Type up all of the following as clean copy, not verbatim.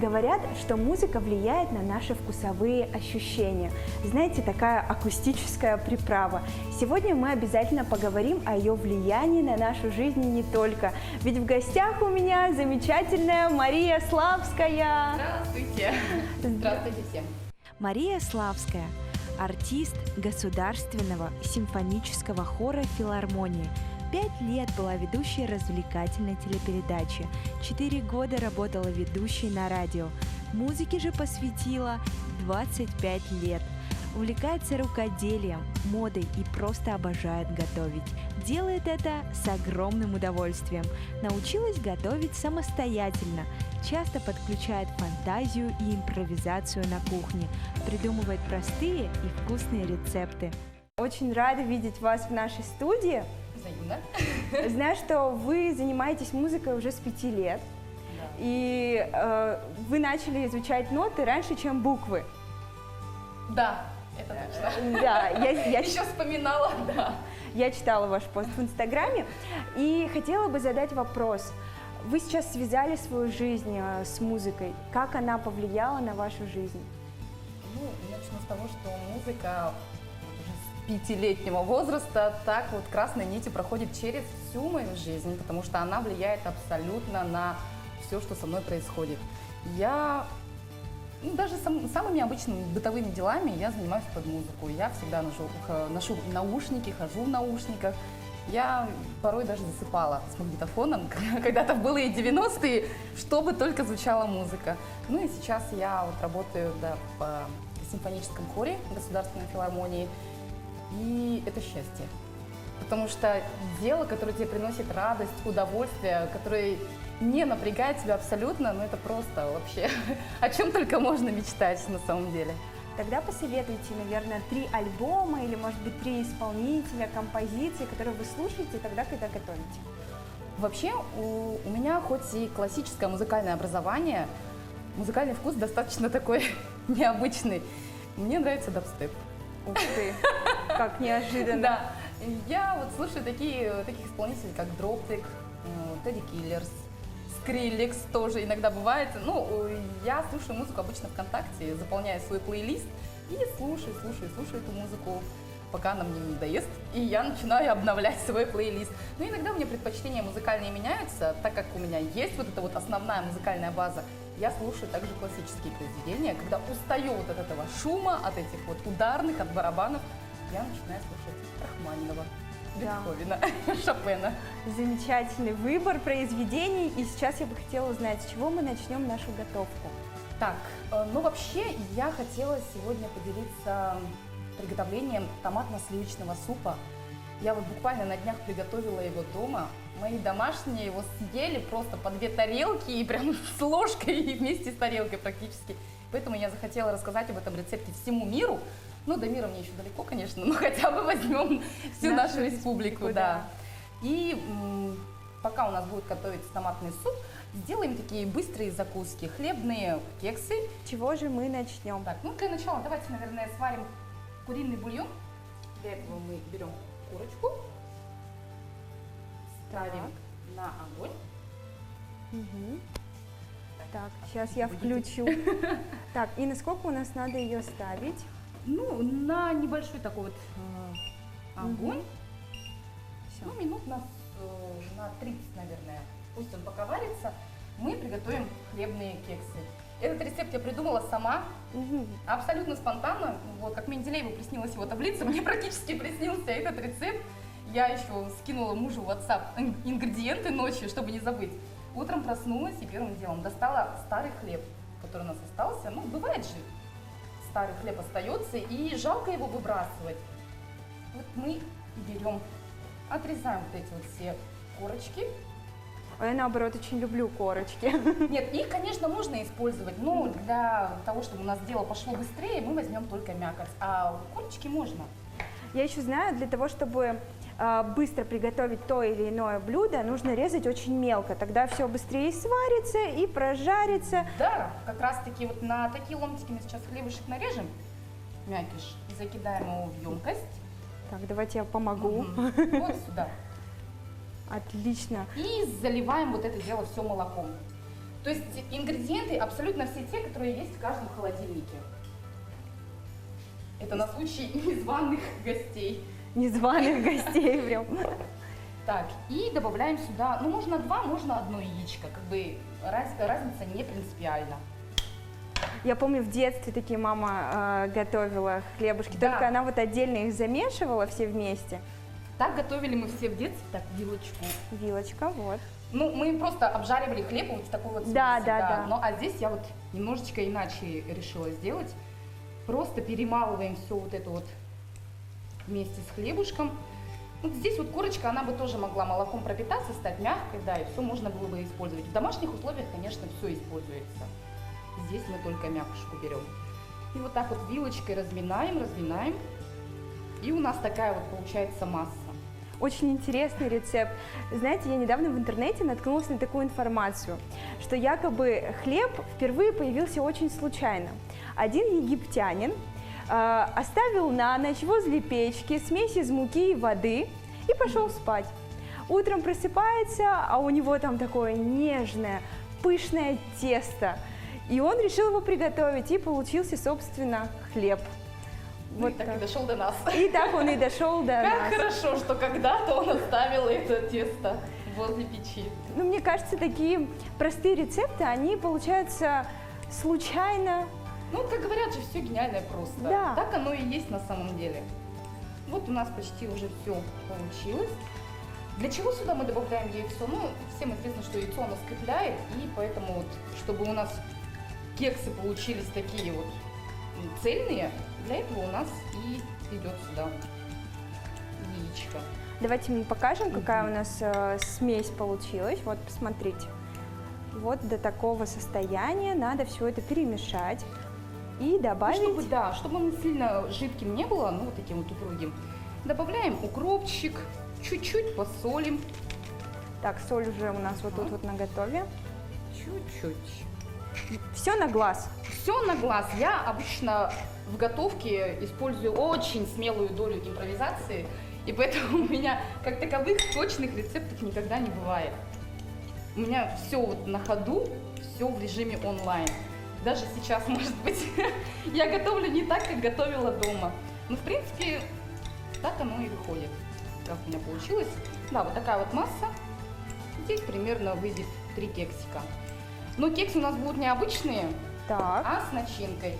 Говорят, что музыка влияет на наши вкусовые ощущения. Знаете, такая акустическая приправа. Сегодня мы обязательно поговорим о ее влиянии на нашу жизнь и не только. Ведь в гостях у меня замечательная Мария Славская. Здравствуйте. Здравствуйте всем. Мария Славская – артист Государственного симфонического хора филармонии. 5 лет была ведущей развлекательной телепередачи, 4 года работала ведущей на радио. Музыке же посвятила 25 лет. Увлекается рукоделием, модой и просто обожает готовить. Делает это с огромным удовольствием. Научилась готовить самостоятельно. Часто подключает фантазию и импровизацию на кухне. Придумывает простые и вкусные рецепты. Очень рада видеть вас в нашей студии. Взаимно. Знаю, что вы занимаетесь музыкой уже с 5 лет. Да. И вы начали изучать ноты раньше, чем буквы. Да, это точно. Да, я еще вспоминала, да. Я читала ваш пост в Инстаграме и хотела бы задать вопрос. Вы сейчас связали свою жизнь с музыкой. Как она повлияла на вашу жизнь? Ну, начну с того, что музыка уже с 5-летнего возраста так вот красной нитью проходит через всю мою жизнь, потому что она влияет абсолютно на все, что со мной происходит. Я даже самыми обычными бытовыми делами я занимаюсь под музыку. Я всегда ношу наушники, хожу в наушниках. Я порой даже засыпала с магнитофоном, когда-то в былые 90-е, чтобы только звучала музыка. Ну и сейчас я вот работаю в симфоническом хоре Государственной филармонии, и это счастье. Потому что дело, которое тебе приносит радость, удовольствие, которое не напрягает тебя абсолютно, ну это просто вообще о чем только можно мечтать на самом деле. Тогда посоветуйте, наверное, 3 альбома или, может быть, 3 исполнителя, композиции, которые вы слушаете тогда, когда готовите. Вообще, у меня хоть и классическое музыкальное образование, музыкальный вкус достаточно такой необычный. Мне нравится дабстеп. Ух ты, как неожиданно. Да, я вот слушаю таких исполнителей, как Dropkick, Teddy Killers, Skrillex тоже иногда бывает. Ну, я слушаю музыку обычно ВКонтакте, заполняю свой плейлист и слушаю эту музыку, пока она мне не надоест, и я начинаю обновлять свой плейлист. Но иногда у меня предпочтения музыкальные меняются, так как у меня есть вот эта вот основная музыкальная база. Я слушаю также классические произведения, когда устаю вот от этого шума, от этих вот ударных, от барабанов, я начинаю слушать Рахманинова, Бетховена, Шопена. Замечательный выбор произведений. И сейчас я бы хотела узнать, с чего мы начнем нашу готовку. Так, ну вообще я хотела сегодня поделиться приготовлением томатно-сливочного супа. Я вот буквально на днях приготовила его дома. Мои домашние его съели просто по 2 тарелки и прям с ложкой и вместе с тарелкой практически. Поэтому я захотела рассказать об этом рецепте всему миру. Ну, до мира мне еще далеко, конечно, но хотя бы возьмем всю нашу республику, да. И пока у нас будет готовиться томатный суп, сделаем такие быстрые закуски, хлебные кексы. Чего же мы начнем? Так, ну для начала давайте, наверное, сварим куриный бульон. Для этого мы берем курочку, ставим на огонь. Угу. Так, сейчас я включу. Так, и насколько у нас надо ее ставить? Ну, на небольшой такой вот огонь. Все. Ну, минут на 30, наверное. Пусть он пока варится. Мы приготовим хлебные кексы. Этот рецепт я придумала сама, абсолютно спонтанно. Вот, как Менделееву приснилась его таблица, мне практически приснился этот рецепт. Я еще скинула мужу в WhatsApp ингредиенты ночью, чтобы не забыть. Утром проснулась и первым делом достала старый хлеб, который у нас остался. Ну, бывает же, старый хлеб остается, и жалко его выбрасывать. Вот мы берем, отрезаем вот эти вот все корочки. Я, наоборот, очень люблю корочки. Нет, их, конечно, можно использовать, но для того, чтобы у нас дело пошло быстрее, мы возьмем только мякоть, а корочки можно. Я еще знаю, для того, чтобы быстро приготовить то или иное блюдо, нужно резать очень мелко, тогда все быстрее сварится и прожарится. Да, как раз таки вот на такие ломтики мы сейчас хлебушек нарежем, мякиш, и закидаем его в емкость. Так, давайте я помогу. Вот сюда. Отлично. И заливаем вот это дело все молоком. То есть ингредиенты абсолютно все те, которые есть в каждом холодильнике. Это на случай незваных гостей. Незваных гостей прям. Так, и добавляем сюда, ну можно 2, можно 1 яичко, как бы разница не принципиальна. Я помню, в детстве такие мама готовила хлебушки, Да. только она вот отдельно их замешивала все вместе. Так готовили мы все в детстве, так, вилочку. Вилочка, вот. Ну, мы просто обжаривали хлеб вот в такой вот Да, смеси, да. Ну, а здесь я вот немножечко иначе решила сделать. Просто перемалываем все вот это вот вместе с хлебушком. Вот здесь вот корочка, она бы тоже могла молоком пропитаться, стать мягкой, да, и все можно было бы использовать. В домашних условиях, конечно, все используется. Здесь мы только мякушку берем. И вот так вот вилочкой разминаем. И у нас такая вот получается масса. Очень интересный рецепт. Знаете, я недавно в интернете наткнулась на такую информацию, что якобы хлеб впервые появился очень случайно. Один египтянин оставил на ночь возле печки смесь из муки и воды и пошел спать. Утром просыпается, а у него там такое нежное, пышное тесто. И он решил его приготовить, и получился, собственно, хлеб. Ну, вот так и дошел до нас. И так он и дошел до нас. Как хорошо, что когда-то он оставил это тесто возле печи. Ну, мне кажется, такие простые рецепты, они получаются случайно. Ну, как говорят же, все гениальное просто. Да. Так оно и есть на самом деле. Вот у нас почти уже все получилось. Для чего сюда мы добавляем яйцо? Ну, всем известно, что яйцо оно скрепляет, и поэтому вот, чтобы у нас кексы получились такие вот цельные, для этого у нас и идет сюда яичко. Давайте мы покажем, какая у нас смесь получилась. Вот, посмотрите. Вот до такого состояния надо все это перемешать и добавить. Ну, чтобы он сильно жидким не было, ну вот таким вот упругим. Добавляем укропчик, чуть-чуть посолим. Так, соль уже у нас вот тут вот наготове. Чуть-чуть. Все на глаз. Все на глаз. Я обычно в готовке использую очень смелую долю импровизации, и поэтому у меня как таковых точных рецептов никогда не бывает. У меня все вот на ходу, все в режиме онлайн. Даже сейчас, может быть, я готовлю не так, как готовила дома. Но, в принципе, так оно и выходит. Как у меня получилось. Да, вот такая вот масса. Здесь примерно выйдет 3 кексика. Но кексы у нас будут необычные, Так. а с начинкой.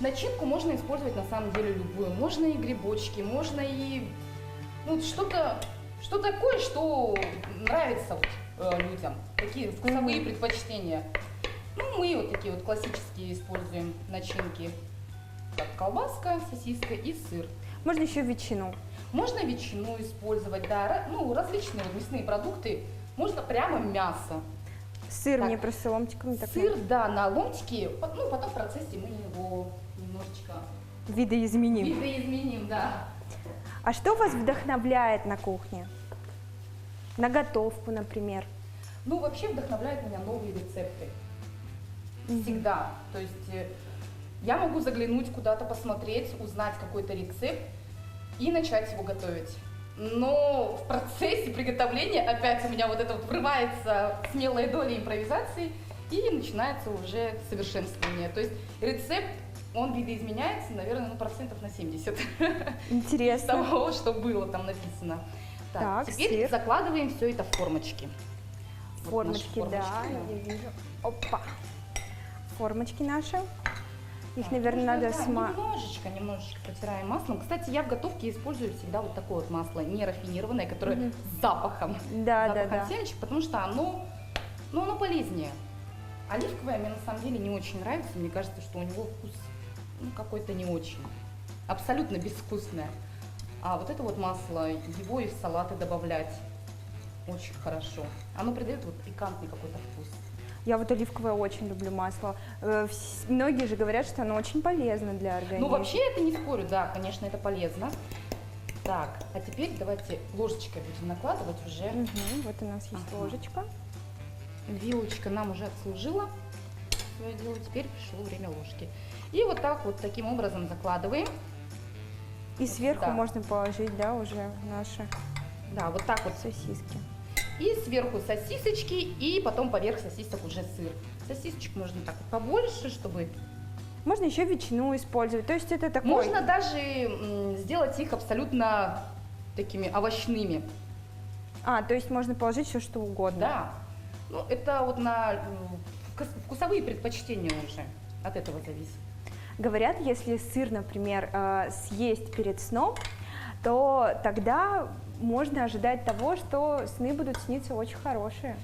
Начинку можно использовать на самом деле любую. Можно и грибочки, можно и что-то такое, что нравится людям. Такие вкусовые предпочтения. Ну, мы вот такие вот классические используем начинки, как колбаска, сосиска и сыр. Можно еще ветчину. Можно ветчину использовать, да, ну, различные вот мясные продукты. Можно прямо мясо. Сыр Так, мне просто ломтиками так Сыр, да, на ломтики, ну, потом в процессе мы его немножечко видоизменим. видоизменим, да. А что вас вдохновляет на кухне? На готовку, например. Ну, вообще вдохновляют меня новые рецепты. Всегда. То есть я могу заглянуть куда-то, посмотреть, узнать какой-то рецепт и начать его готовить. Но в процессе приготовления опять у меня вот это вот врывается смелая доля импровизации и начинается уже совершенствование. То есть рецепт, он видоизменяется, наверное, процентов на 70. Интересно. Того, что было там написано. Так, теперь сыр. закладываем все это в формочки. Вот наши Формочки, да, формочки, я вижу. Опа. Формочки наши. Их, Так, наверное, можно, надо да, немножечко протираем маслом. Кстати, я в готовке использую всегда вот такое вот масло, не рафинированное, которое с запахом. Да. Семечек, потому что оно полезнее. Оливковое мне на самом деле не очень нравится. Мне кажется, что у него вкус какой-то не очень. Абсолютно безвкусное. А вот это вот масло, его и в салаты добавлять очень хорошо. Оно придает вот пикантный какой-то вкус. Я вот оливковое очень люблю масло. Многие же говорят, что оно очень полезно для организма. Ну, вообще это не спорю, да, конечно, это полезно. Так, а теперь давайте ложечкой будем накладывать уже. Вот у нас есть ложечка. Вилочка нам уже отслужила свое дело, теперь пришло время ложки. И вот так вот таким образом закладываем. И сверху Да. можно положить, да, уже наши Да, вот так вот сосиски. И сверху сосисочки, и потом поверх сосисок уже сыр. Сосисочек можно так вот побольше, чтобы... Можно еще ветчину использовать, то есть это такой... Можно даже сделать их абсолютно такими овощными. То есть можно положить все что угодно. Да. Ну, это вот на вкусовые предпочтения уже от этого зависит. Говорят, если сыр, например, съесть перед сном, то тогда можно ожидать того, что сны будут сниться очень хорошие.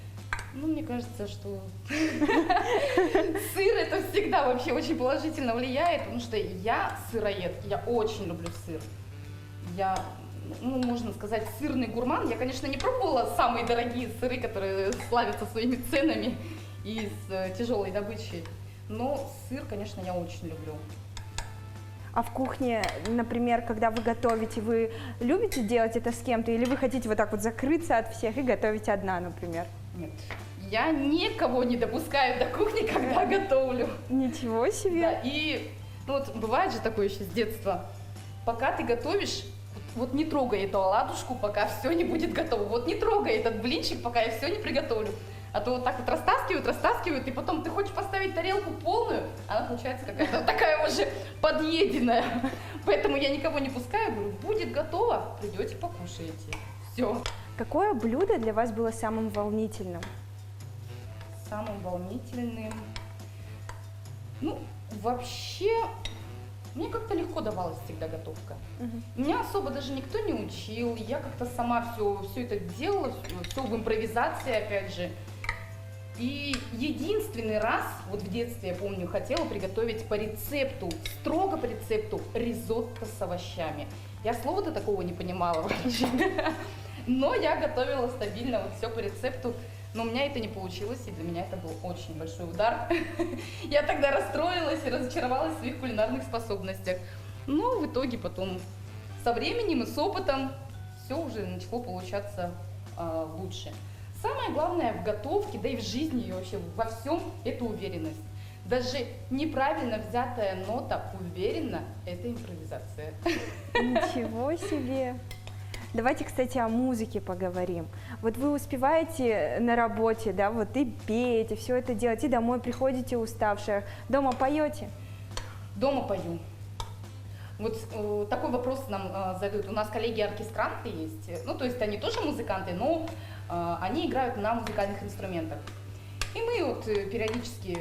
Ну, мне кажется, что сыр это всегда вообще очень положительно влияет, потому что я сыроед, я очень люблю сыр. Я, ну, можно сказать, сырный гурман. Я, конечно, не пробовала самые дорогие сыры, которые славятся своими ценами и с тяжелой добычей, но сыр, конечно, я очень люблю. А в кухне, например, когда вы готовите, вы любите делать это с кем-то, или вы хотите вот так вот закрыться от всех и готовить одна, например? Нет, я никого не допускаю до кухни, когда готовлю. Ничего себе! Да, и ну, вот бывает же такое еще с детства. Пока ты готовишь, вот не трогай эту оладушку, пока все не будет готово. Вот не трогай этот блинчик, пока я все не приготовлю. А то вот так вот растаскивают, и потом ты хочешь поставить тарелку полную, она получается какая-то такая уже подъеденная. Поэтому я никого не пускаю, говорю, будет готово, придете, покушаете. Все. Какое блюдо для вас было самым волнительным? Самым волнительным. Ну, вообще, мне как-то легко давалась всегда готовка. Меня особо даже никто не учил, я как-то сама все это делала, все в импровизации, опять же. И единственный раз, вот в детстве, я помню, хотела приготовить по рецепту, строго по рецепту, ризотто с овощами. Я слова-то такого не понимала вообще. Но я готовила стабильно, вот все по рецепту. Но у меня это не получилось, и для меня это был очень большой удар. Я тогда расстроилась и разочаровалась в своих кулинарных способностях. Но в итоге потом со временем и с опытом все уже начало получаться лучше. Самое главное в готовке, да и в жизни и вообще во всем, это уверенность. Даже неправильно взятая нота уверенно – это импровизация. Ничего себе! Давайте, кстати, о музыке поговорим. Вот вы успеваете на работе, да, вот и пеете, все это делать, и домой приходите уставшие. Дома поете? Дома пою. Вот такой вопрос нам задают. У нас коллеги-оркестранты есть, ну, то есть они тоже музыканты, но они играют на музыкальных инструментах. И мы вот периодически,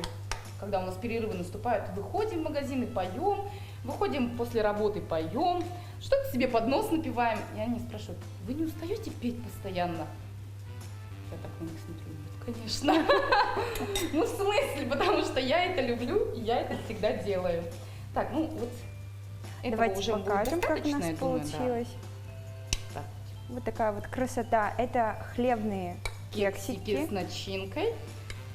когда у нас перерывы наступают, выходим в магазин и поем, выходим после работы, поем, что-то себе под нос напеваем. И они спрашивают, вы не устаете петь постоянно? Я так на них смотрю, конечно. Ну, в смысле, потому что я это люблю, и я это всегда делаю. Так, ну вот. Давайте уже покажем, как у нас получилось. Да. Вот такая вот красота. Это хлебные кексики с начинкой.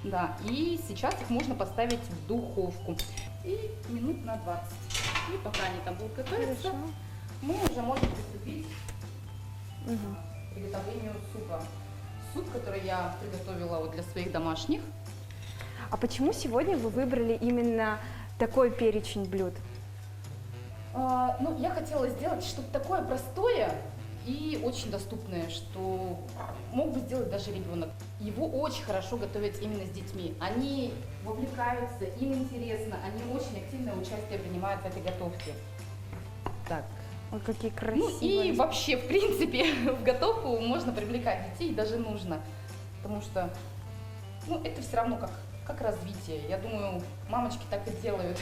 Да, и сейчас их можно поставить в духовку. И минут на 20. И пока они там будут готовиться, Хорошо. мы уже можем приступить к приготовлению супа. Суп, который я приготовила вот для своих домашних. А почему сегодня вы выбрали именно такой перечень блюд? Ну, я хотела сделать что-то такое простое и очень доступное, что мог бы сделать даже ребенок. Его очень хорошо готовят именно с детьми. Они вовлекаются, им интересно, они очень активное участие принимают в этой готовке. Так. Ой, какие Ну красивые. и вообще, в принципе, в готовку можно привлекать детей, даже нужно, потому что, ну, это все равно как развитие. Я думаю, мамочки так и делают,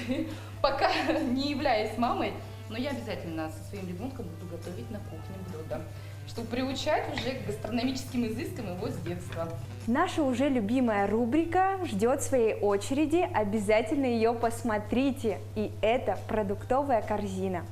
пока не являясь мамой, но я обязательно со своим ребенком буду готовить на кухне блюда, чтобы приучать уже к гастрономическим изыскам его с детства. Наша уже любимая рубрика ждет своей очереди. Обязательно ее посмотрите. И это продуктовая корзина.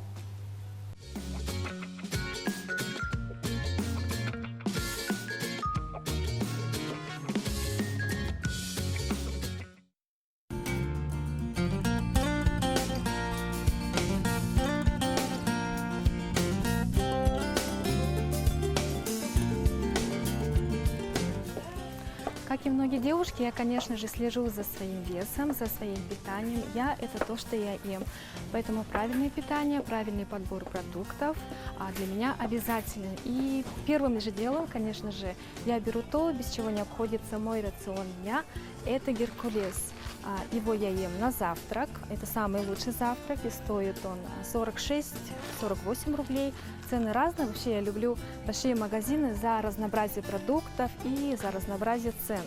Как и многие девушки, я, конечно же, слежу за своим весом, за своим питанием. Это то, что я ем. Поэтому правильное питание, правильный подбор продуктов для меня обязательно. И первым же делом, конечно же, я беру то, без чего не обходится мой рацион дня. Это геркулес. Его я ем на завтрак. Это самый лучший завтрак, и стоит он 46-48 рублей. Цены разные. Вообще я люблю большие магазины за разнообразие продуктов и за разнообразие цен.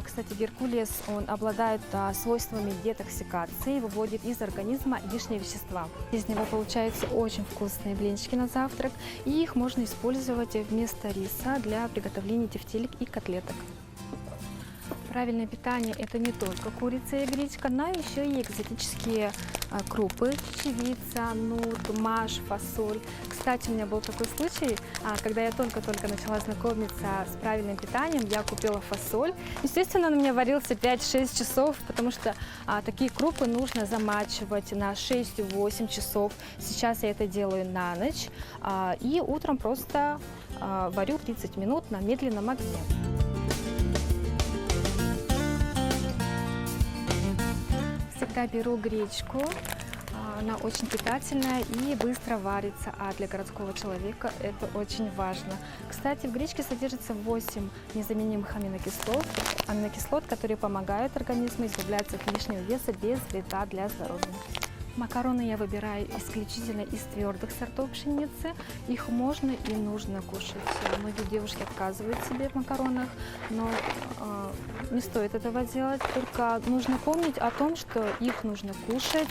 Кстати, геркулес, он обладает свойствами детоксикации, выводит из организма лишние вещества. Из него получаются очень вкусные блинчики на завтрак, и их можно использовать вместо риса для приготовления тефтелек и котлеток. Правильное питание – это не только курица и гречка, но еще и экзотические крупы, чечевица, нут, маш, фасоль. Кстати, у меня был такой случай, когда я только-только начала знакомиться с правильным питанием, я купила фасоль. Естественно, он у меня варился 5-6 часов, потому что такие крупы нужно замачивать на 6-8 часов. Сейчас я это делаю на ночь, и утром просто варю 30 минут на медленном огне. Всегда беру гречку, она очень питательная и быстро варится, а для городского человека это очень важно. Кстати, в гречке содержится 8 незаменимых аминокислот, которые помогают организму избавляться от лишнего веса без вреда для здоровья. Макароны я выбираю исключительно из твердых сортов пшеницы. Их можно и нужно кушать. Многие девушки отказывают себе в макаронах, но не стоит этого делать. Только нужно помнить о том, что их нужно кушать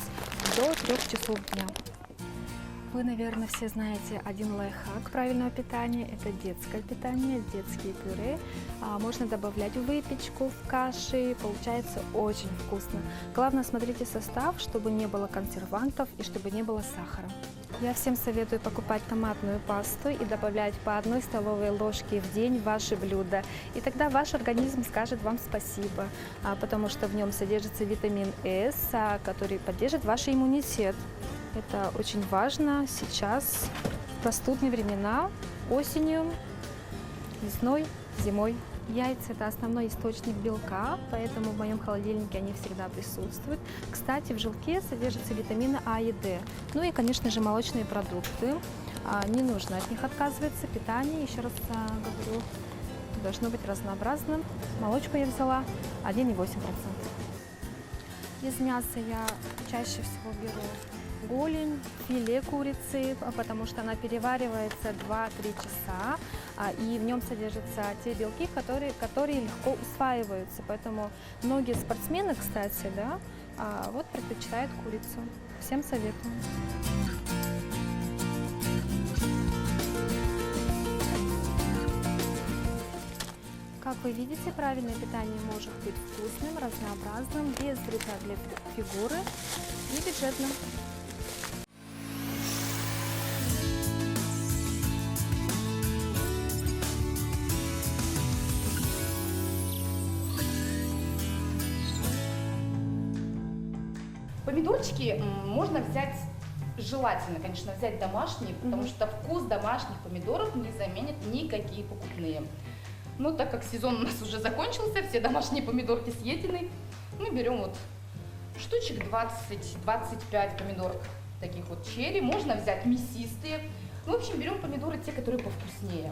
до 3 часов дня. Вы, наверное, все знаете один лайфхак правильного питания. Это детское питание, детские пюре. Можно добавлять в выпечку, в каши. Получается очень вкусно. Главное, смотрите состав, чтобы не было консервантов и чтобы не было сахара. Я всем советую покупать томатную пасту и добавлять по 1 столовой ложке в день в ваши блюда. И тогда ваш организм скажет вам спасибо, потому что в нем содержится витамин С, который поддержит ваш иммунитет. Это очень важно сейчас, в простудные времена, осенью, весной, зимой. Яйца – это основной источник белка, поэтому в моем холодильнике они всегда присутствуют. Кстати, в желтке содержатся витамины А и Д. Ну и, конечно же, молочные продукты. Не нужно от них отказываться. Питание, еще раз говорю, должно быть разнообразным. Молочку я взяла 1,8%. Из мяса я чаще всего беру голень, филе курицы, потому что она переваривается 2-3 часа, и в нем содержатся те белки, которые легко усваиваются. Поэтому многие спортсмены, кстати, предпочитают курицу. Всем советую. Как вы видите, правильное питание может быть вкусным, разнообразным, без вреда для фигуры и бюджетным. Помидорчики можно взять, желательно, конечно, взять домашние, потому что вкус домашних помидоров не заменит никакие покупные. Но так как сезон у нас уже закончился, все домашние помидорки съедены, мы берем вот штучек 20-25 помидорок, таких вот черри. Можно взять мясистые. В общем, берем помидоры те, которые повкуснее.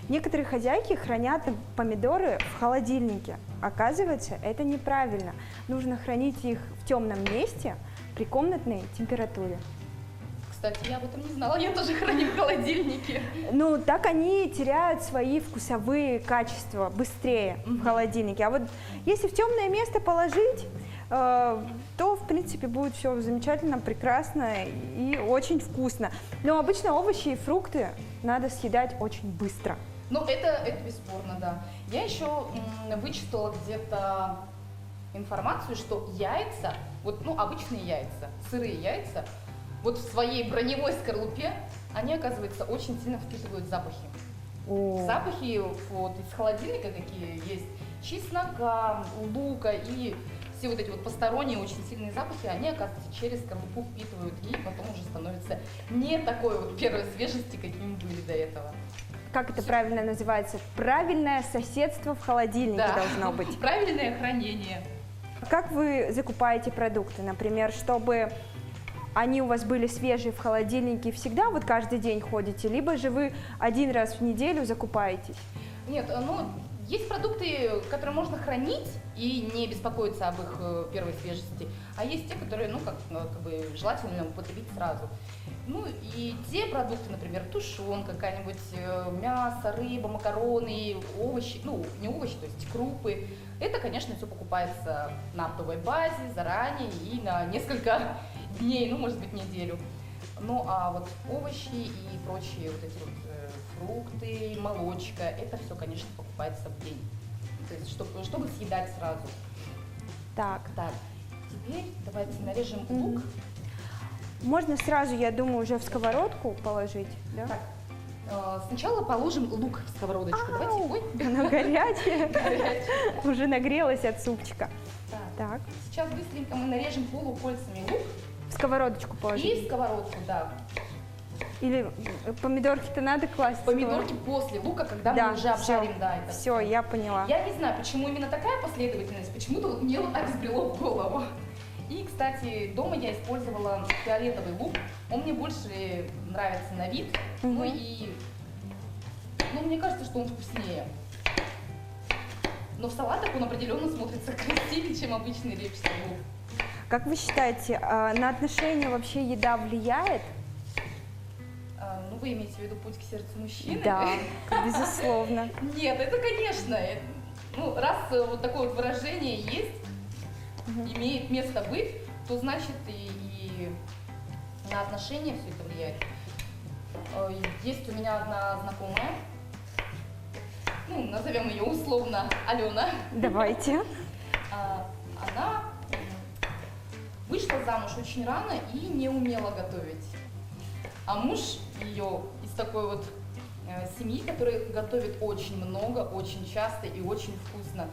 Некоторые хозяйки хранят помидоры в холодильнике. Оказывается, это неправильно. Нужно хранить их в темном месте при комнатной температуре. Кстати, я об этом не знала, я тоже храню в холодильнике. Ну, так они теряют свои вкусовые качества быстрее в холодильнике. А вот если в темное место положить, то, в принципе, будет все замечательно, прекрасно и очень вкусно. Но обычно овощи и фрукты надо съедать очень быстро. Ну, это бесспорно, да. Я еще вычитала где-то информацию, что яйца, обычные яйца, сырые яйца, в своей броневой скорлупе, они, оказывается, очень сильно впитывают запахи. Запахи из холодильника какие есть, чеснока, лука и все вот эти вот посторонние очень сильные запахи, они, оказывается, через скорлупу впитывают и потом уже становятся не такой вот первой свежести, какими были до этого. Как это правильно называется? Правильное соседство в холодильнике должно быть. Правильное хранение. Как вы закупаете продукты, например, чтобы они у вас были свежие в холодильнике всегда, вот каждый день ходите, либо же вы один раз в неделю закупаетесь? Нет, ну, есть продукты, которые можно хранить и не беспокоиться об их первой свежести, а есть те, которые, ну, как бы желательно употребить сразу. Ну, и те продукты, например, тушенка какая-нибудь, мясо, рыба, макароны, овощи, ну, не овощи, то есть крупы, это, конечно, все покупается на оптовой базе заранее и на несколько дней, ну, может быть, неделю. Ну, а вот овощи и прочие вот эти вот фрукты, молочка, это все, конечно, покупается в день. То есть, чтобы съедать сразу. Так. Теперь давайте нарежем лук. Можно сразу, я думаю, уже в сковородку положить, да? Так, сначала положим лук в сковородочку. Давайте, ой. Она горячая. Уже нагрелась от супчика. Так. Сейчас быстренько мы нарежем полукольцами лук. В сковородочку положить? И в сковородку, да. Или помидорки-то надо класть? Помидорки после лука, когда мы уже обжарим, да. Это все, я поняла. Я не знаю, почему именно такая последовательность, почему-то вот мне вот так взбрело в голову. И, кстати, дома я использовала фиолетовый лук, он мне больше нравится на вид, ну и, мне кажется, что он вкуснее. Но в салатах он определенно смотрится красивее, чем обычный репчатый лук. Как вы считаете, на отношения вообще еда влияет? Ну, вы имеете в виду путь к сердцу мужчины? Да, безусловно. Нет, это, конечно, ну, раз вот такое вот выражение есть, имеет место быть, то значит и на отношения все это влияет. Есть у меня одна знакомая, ну, назовем ее условно Алена. Давайте. Она вышла замуж очень рано и не умела готовить. А муж ее из такой вот семьи, которая готовит очень много, очень часто и очень вкусно.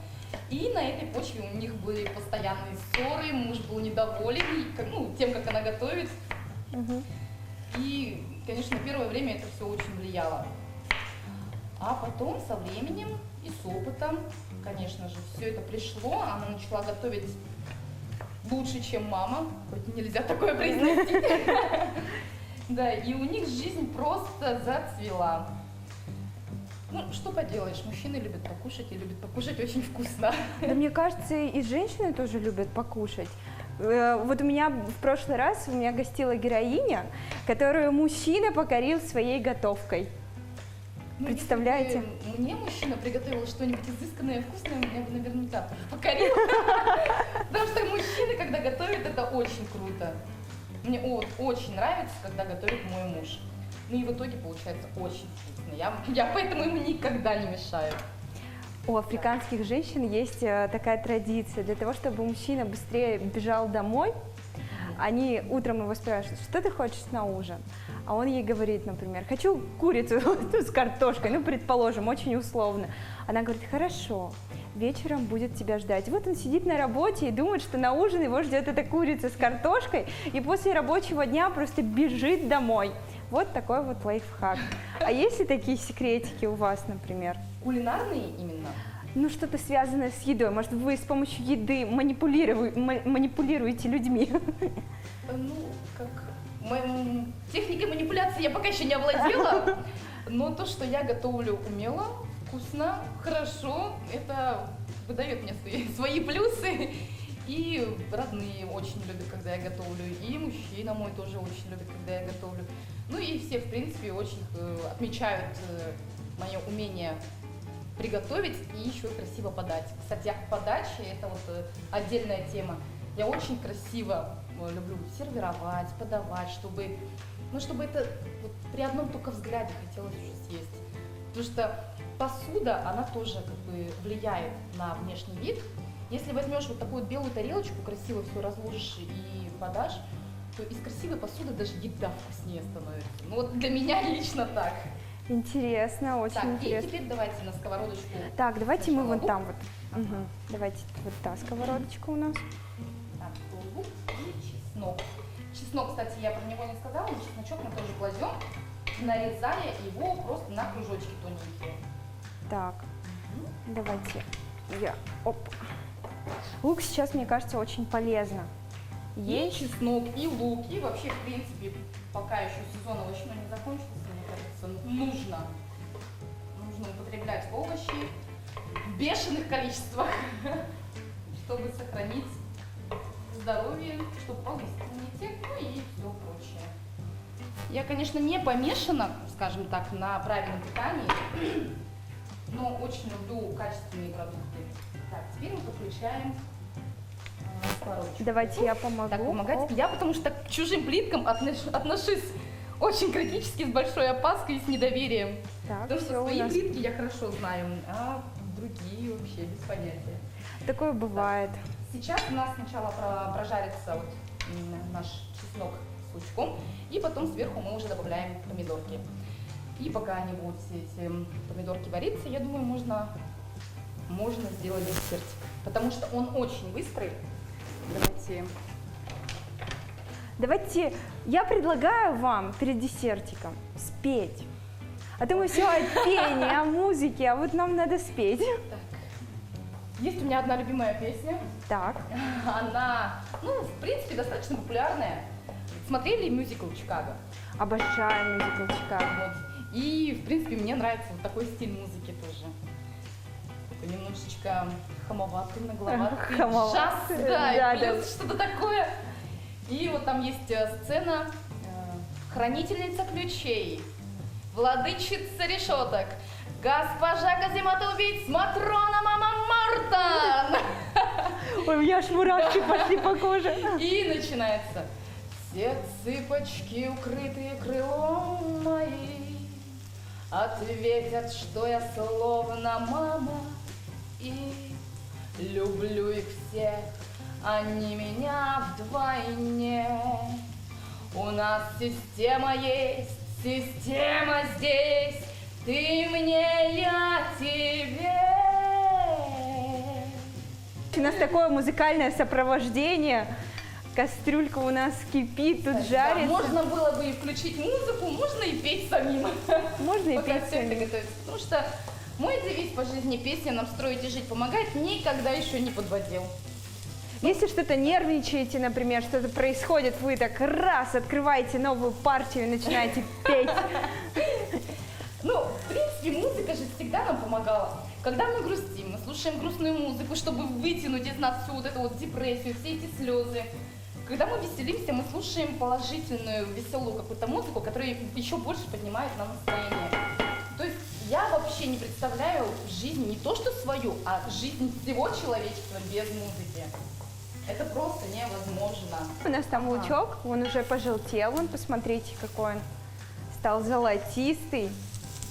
И на этой почве у них были постоянные ссоры, муж был недоволен тем, как она готовит. И, конечно, первое время это все очень влияло. А потом со временем и с опытом, конечно же, все это пришло, она начала готовить лучше, чем мама, хоть нельзя такое произнести. Да, и у них жизнь просто зацвела. Ну, что поделаешь, мужчины любят покушать и любят покушать очень вкусно. Да, мне кажется, и женщины тоже любят покушать. Вот у меня в прошлый раз гостила героиня, которую мужчина покорил своей готовкой. Представляете? Если бы мне мужчина приготовил что-нибудь изысканное и вкусное, меня бы наверняка тоже покорил. Потому что мужчины, когда готовят, это очень круто. Мне очень нравится, когда готовит мой муж. Ну и в итоге получается очень вкусно. Я поэтому ему никогда не мешаю. У африканских женщин есть такая традиция. Для того, чтобы мужчина быстрее бежал домой, они утром его спрашивают, что ты хочешь на ужин? А он ей говорит, например, хочу курицу с картошкой, ну, предположим, очень условно. Она говорит, хорошо, вечером будет тебя ждать. Вот он сидит на работе и думает, что на ужин его ждет эта курица с картошкой, и после рабочего дня просто бежит домой. Вот такой вот лайфхак. А есть ли такие секретики у вас, например? Кулинарные именно? Ну, что-то связанное с едой. Может, вы с помощью еды манипулируете людьми? Ну, как... Техникой манипуляции я пока еще не овладела, но то, что я готовлю умело, вкусно, хорошо, это выдает мне свои плюсы. И родные очень любят, когда я готовлю, и мужчина мой тоже очень любит, когда я готовлю. Ну и все, в принципе, очень отмечают мое умение приготовить и еще красиво подать. Кстати, о подаче это вот отдельная тема. Я очень красиво люблю сервировать, подавать, чтобы это вот при одном только взгляде хотелось уже съесть. Потому что посуда, она тоже как бы влияет на внешний вид. Если возьмешь вот такую вот белую тарелочку, красиво все разложишь и подашь, то из красивой посуды даже еда вкуснее становится. Ну вот для меня лично так. Интересно, очень так, интересно. И теперь давайте на сковородочку. Так, давайте мы вон лук. там вот Мгм. Давайте вот та сковородочка у нас. Так, лук и чеснок. Чеснок, кстати, я про него не сказала, но чесночок мы тоже кладем, нарезая его просто на кружочки тоненькие. Так, давайте я... Оп. Лук сейчас, мне кажется, очень полезно. И чеснок, и лук, и вообще, в принципе, пока еще сезон овощной не закончился, мне кажется, нужно употреблять овощи в бешеных количествах, чтобы сохранить здоровье, чтобы повысить иммунитет, ну и все прочее. Я, конечно, не помешана, скажем так, на правильном питании, но очень люблю качественные продукты. Так, теперь мы подключаем сковородочку. Давайте я помогу. Так, помогать. Я потому что к чужим плиткам отношусь очень критически, с большой опаской и с недоверием. Так, Потому что всё у свои нас. плитки я хорошо знаю, а другие вообще без понятия. Такое бывает. Сейчас у нас сначала прожарится вот наш чеснок с лучком, и потом сверху мы уже добавляем помидорки. И пока они будут все эти помидорки вариться, я думаю, можно сделать десертик, потому что он очень быстрый. Давайте, я предлагаю вам перед десертиком спеть. А то мы все о пении, о музыке, а вот нам надо спеть. Так. Есть у меня одна любимая песня. Так. Она, в принципе, достаточно популярная. Смотрели мюзикл «Чикаго»? Обожаю мюзикл «Чикаго». Вот. И, в принципе, мне нравится вот такой стиль музыки тоже. Такой немножечко хамоватый, нагловатый, Хамоватый, джаз, да, да, и плюс что-то такое. И вот там есть сцена «Хранительница ключей», «Владычица решеток», «Госпожа Казимата убийц», «Матрона Мама Марта». Ой, у меня аж мурашки пошли по коже. И начинается: «Все цыпочки, укрытые крылом мои, ответят, что я словно мама, и люблю их всех, они меня вдвойне. У нас система есть, система здесь, ты мне, я тебе». У нас такое музыкальное сопровождение. Кастрюлька у нас кипит, тут Да, жарится. можно было бы и включить музыку, можно и петь самим. Можно и Пока петь все это самим. готовится. Потому что мой девиз по жизни «Песня нам строить и жить помогает» никогда еще не подводил. Если что-то нервничаете, например, что-то происходит, вы так раз открываете новую партию и начинаете петь. Ну, в принципе, музыка же всегда нам помогала. Когда мы грустим, мы слушаем грустную музыку, чтобы вытянуть из нас всю вот эту вот депрессию, все эти слезы. Когда мы веселимся, мы слушаем положительную, веселую какую-то музыку, которая еще больше поднимает нам настроение. То есть я вообще не представляю жизнь не то что свою, а жизнь всего человечества без музыки. Это просто невозможно. У нас там лучок, он уже пожелтел, вон, посмотрите, какой он стал золотистый.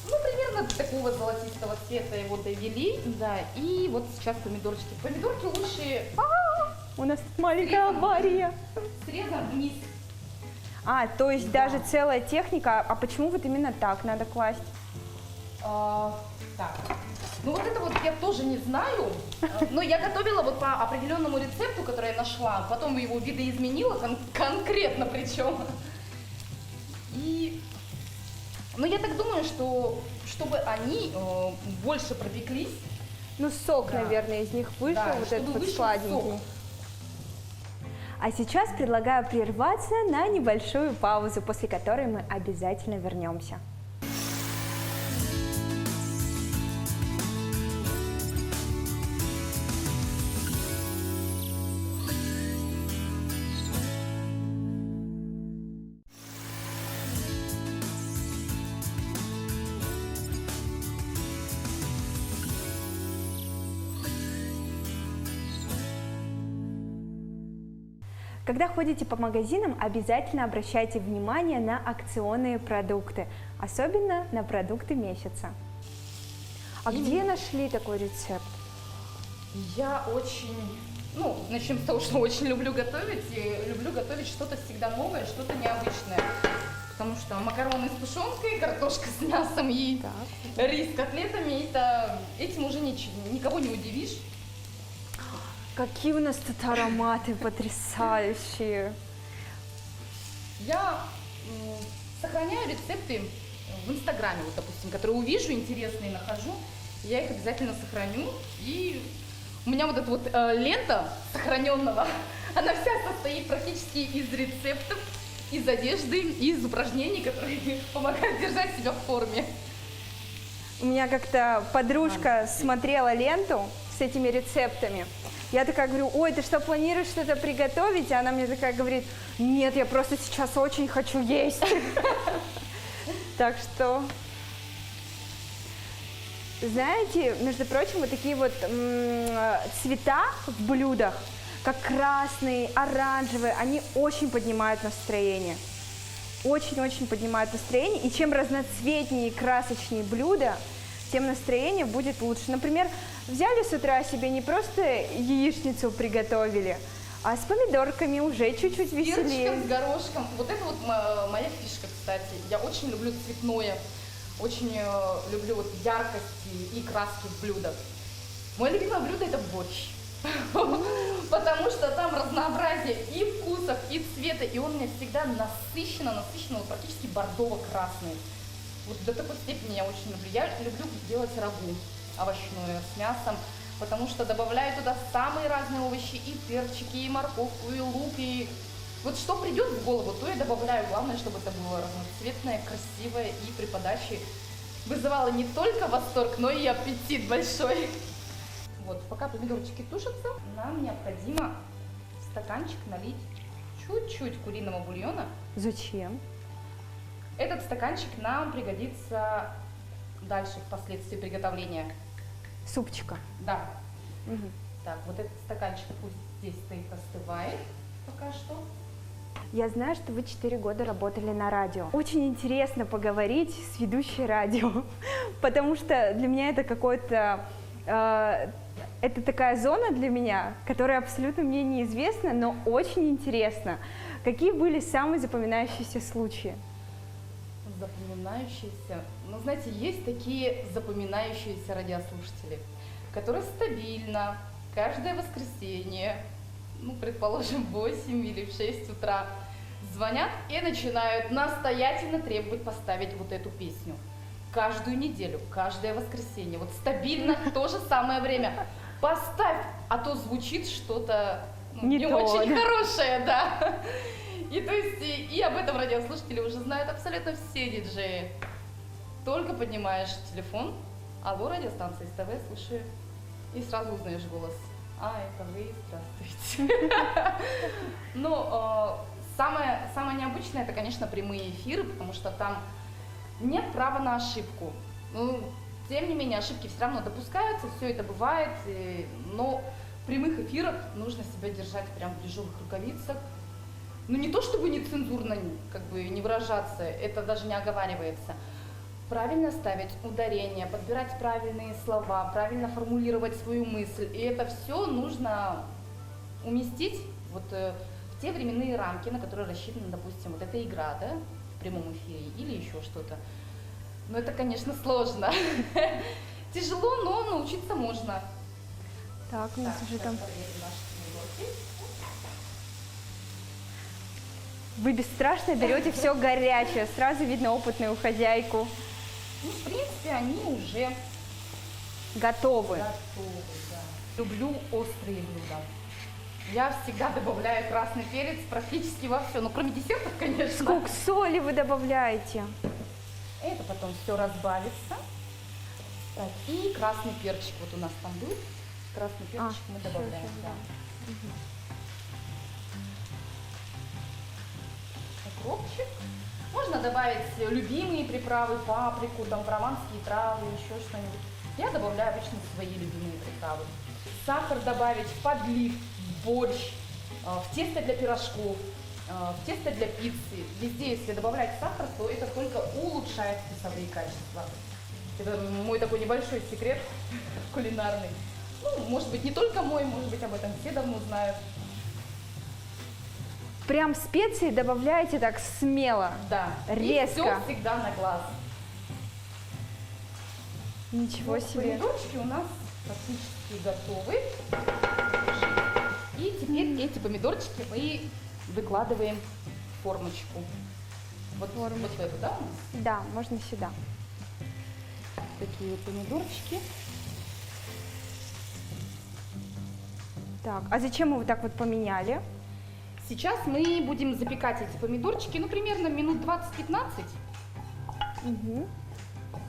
Ну, примерно такого золотистого цвета его довели, да, и вот сейчас помидорчики. Помидорки лучше У нас тут маленькая авария. срезан вниз. То есть даже целая техника. А почему вот именно так надо класть? Так, ну вот это вот я тоже не знаю, но я готовила вот по определенному рецепту, который я нашла, потом его видоизменила, конкретно причем. И, ну я так думаю, что чтобы они больше пропеклись. Ну, сок, Да. наверное, из них вышел, Да, вот чтобы этот вот вышел сладенький. сок. А сейчас предлагаю прерваться на небольшую паузу, после которой мы обязательно вернемся. Когда ходите по магазинам, обязательно обращайте внимание на акционные продукты, особенно на продукты месяца. А где нашли такой рецепт? Я очень, начнем с того, что очень люблю готовить, и люблю готовить что-то всегда новое, что-то необычное. Потому что макароны с тушенкой, картошка с мясом и рис с котлетами, этим уже никого не удивишь. Какие у нас тут ароматы потрясающие. Я сохраняю рецепты в Инстаграме, вот, допустим, которые увижу, интересные нахожу, я их обязательно сохраню. И у меня вот эта вот лента сохраненного, она вся состоит практически из рецептов, из одежды, из упражнений, которые помогают держать себя в форме. У меня как-то подружка смотрела ленту с этими рецептами. Я такая говорю: ой, ты что, планируешь что-то приготовить? И она мне такая говорит: нет, я просто сейчас очень хочу есть. Так что, знаете, между прочим, вот такие вот цвета в блюдах, как красный, оранжевый, они очень поднимают настроение. Очень-очень поднимают настроение. И чем разноцветнее и красочнее блюдо, тем настроение будет лучше. Например, взяли с утра себе не просто яичницу приготовили, а с помидорками уже чуть-чуть веселее. Перчиком, с горошком. Вот это вот моя фишка, кстати. Я очень люблю цветное, очень люблю вот яркости и краски в блюдах. Мое любимое блюдо — это борщ. Потому что там разнообразие и вкусов, и цвета, и он у меня всегда насыщенно, вот практически бордово-красный. Вот до такой степени я очень люблю. Я люблю делать рагу овощное с мясом, потому что добавляю туда самые разные овощи, и перчики, и морковку, и лук, и вот что придет в голову, то я добавляю. Главное, чтобы это было разноцветное, красивое и при подаче вызывало не только восторг, но и аппетит большой. Вот, пока помидорчики тушатся, нам необходимо в стаканчик налить чуть-чуть куриного бульона. Зачем? Этот стаканчик нам пригодится дальше, впоследствии приготовления. Супчика. Да. Угу. Так, вот этот стаканчик пусть здесь стоит, остывает пока что. Я знаю, что вы 4 года работали на радио. Очень интересно поговорить с ведущей радио, потому что для меня это какой-то... это такая зона для меня, которая абсолютно мне неизвестна, но очень интересна. Какие были самые запоминающиеся случаи? Запоминающиеся? Ну, знаете, есть такие запоминающиеся радиослушатели, которые стабильно каждое воскресенье, ну, предположим, в 8 или в 6 утра, звонят и начинают настоятельно требовать поставить вот эту песню. Каждую неделю, каждое воскресенье, вот стабильно в то же самое время. Поставь, а то звучит что-то не очень хорошее, да. И то есть и об этом радиослушатели уже знают абсолютно все диджеи. Только поднимаешь телефон, алло, радиостанция СТВ, слушаю, и сразу узнаешь голос. А, это вы, здравствуйте. Но самое необычное — это, конечно, прямые эфиры, потому что там нет права на ошибку. Ну, тем не менее, ошибки все равно допускаются, все это бывает, но в прямых эфирах нужно себя держать прям в ежовых рукавицах. Ну, не то чтобы нецензурно, как бы, не выражаться, это даже не оговаривается. Правильно ставить ударение, подбирать правильные слова, правильно формулировать свою мысль. И это все нужно уместить вот в те временные рамки, на которые рассчитана, допустим, вот эта игра, да, в прямом эфире или еще что-то. Но это, конечно, сложно. Тяжело, но научиться можно. Так, у нас уже там... Вы бесстрашно берете все горячее, сразу видно опытную хозяйку. Ну, в принципе, они уже готовы. Да. Люблю острые блюда. Я всегда добавляю красный перец практически во все, ну, кроме десертов, конечно. Сколько соли вы добавляете? Это потом все разбавится. Так, и красный перчик вот у нас там был. Красный перчик мы добавляем, да. Угу. Укропчик. Можно добавить любимые приправы, паприку, там прованские травы, еще что-нибудь. Я добавляю обычно свои любимые приправы. Сахар добавить в подлив, в борщ, в тесто для пирожков, в тесто для пиццы. Везде, если добавлять сахар, то это только улучшает вкусовые качества. Это мой такой небольшой секрет кулинарный. Ну, может быть, не только мой, может быть, об этом все давно знают. Прям специи добавляете так смело? Да. Резко? И все всегда на глаз. Ничего себе. Помидорчики у нас практически готовы. И теперь эти помидорчики мы выкладываем в формочку. Вот в эту, да, у нас? Да, можно сюда. Такие вот помидорчики. Так, а зачем мы вот так вот поменяли? Сейчас мы будем запекать эти помидорчики, ну, примерно минут 20-15, Мгм.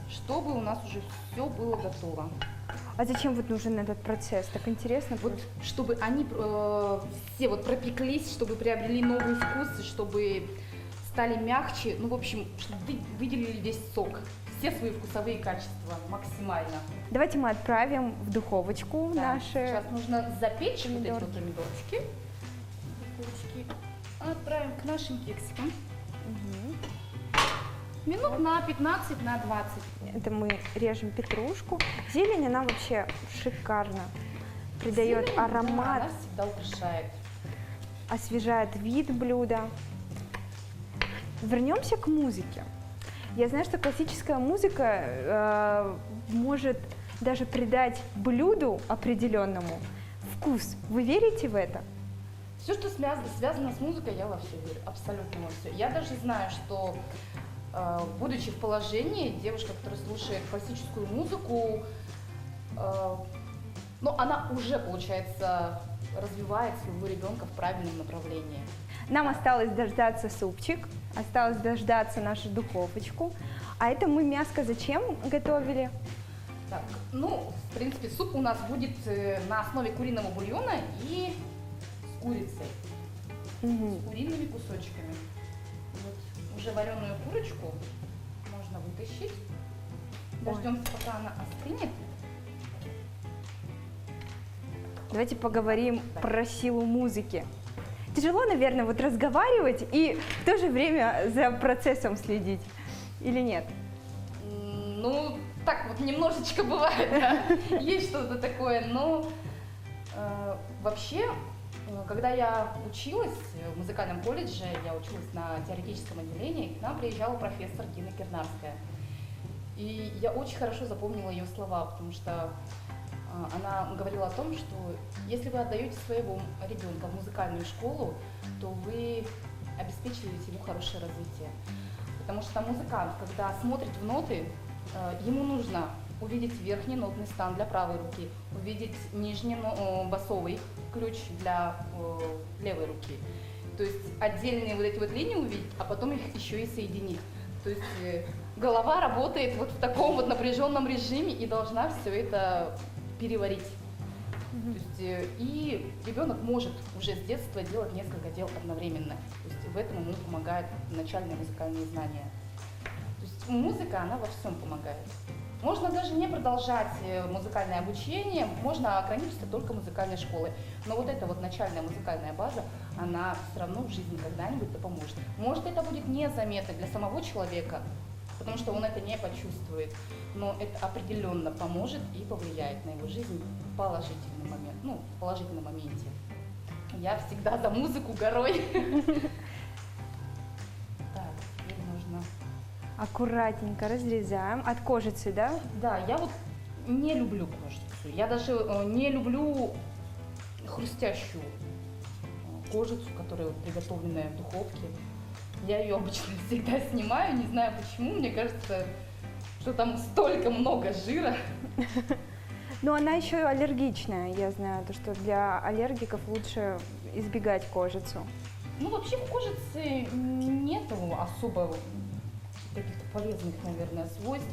чтобы у нас уже все было готово. А зачем вот нужен этот процесс? Так интересно. Вот, чтобы они все вот пропеклись, чтобы приобрели новый вкус, и чтобы стали мягче, ну, в общем, чтобы выделили весь сок, все свои вкусовые качества максимально. Давайте мы отправим в духовочку Да, наши. Сейчас нужно запечь вот эти помидорки. вот помидорчики. Духовочки. Отправим к нашим кексикам. Мгм. Минут на 15, на 20. Это мы режем петрушку. Зелень, она вообще шикарно придает Зелень, да, аромат, она всегда украшает. освежает вид блюда. Вернемся к музыке. Я знаю, что классическая музыка может даже придать блюду определенному вкус. Вы верите в это? Все, что связано с музыкой, я во все верю, абсолютно во все. Я даже знаю, что, будучи в положении, девушка, которая слушает классическую музыку, ну, она уже, получается, развивает своего ребенка в правильном направлении. Нам осталось дождаться супчик, осталось дождаться нашу духовочку. А это мы мяско зачем готовили? Так, ну, в принципе, суп у нас будет на основе куриного бульона и с курицей, Мгм. с куриными кусочками. Вот уже вареную курочку можно вытащить. Дождемся, пока она остынет. Давайте поговорим Да. про силу музыки. Тяжело, наверное, вот разговаривать и в то же время за процессом следить, или нет? Ну, так вот немножечко бывает, да. Есть что-то такое, но вообще, когда я училась в музыкальном колледже, я училась на теоретическом отделении, к нам приезжала профессор Дина Кирнарская. И я очень хорошо запомнила ее слова, потому что она говорила о том, что если вы отдаете своего ребенка в музыкальную школу, то вы обеспечиваете ему хорошее развитие. Потому что музыкант, когда смотрит в ноты, ему нужно увидеть верхний нотный стан для правой руки, увидеть нижний басовый ключ для левой руки. То есть отдельные вот эти вот линии увидеть, а потом их еще и соединить. То есть голова работает вот в таком вот напряженном режиме и должна все это переварить. То есть, и ребенок может уже с детства делать несколько дел одновременно. То есть в этом ему помогают начальные музыкальные знания. То есть музыка, она во всем помогает. Можно даже не продолжать музыкальное обучение, можно ограничиться только музыкальной школой. Но вот эта вот начальная музыкальная база, она все равно в жизни когда-нибудь поможет. Может, это будет незаметно для самого человека, потому что он это не почувствует, но это определенно поможет и повлияет на его жизнь в положительный момент, ну, в положительном моменте. Я всегда за музыку горой. Так, теперь нужно... Аккуратненько разрезаем от кожицы, да? Да, я вот не люблю кожицу. Я даже не люблю хрустящую кожицу, которая вот приготовленная в духовке. Я ее обычно всегда снимаю, не знаю почему. Мне кажется, что там столько много жира. Но она еще аллергичная, я знаю, то, что для аллергиков лучше избегать кожицу. Ну, вообще в кожице нету особо каких-то полезных, наверное, свойств,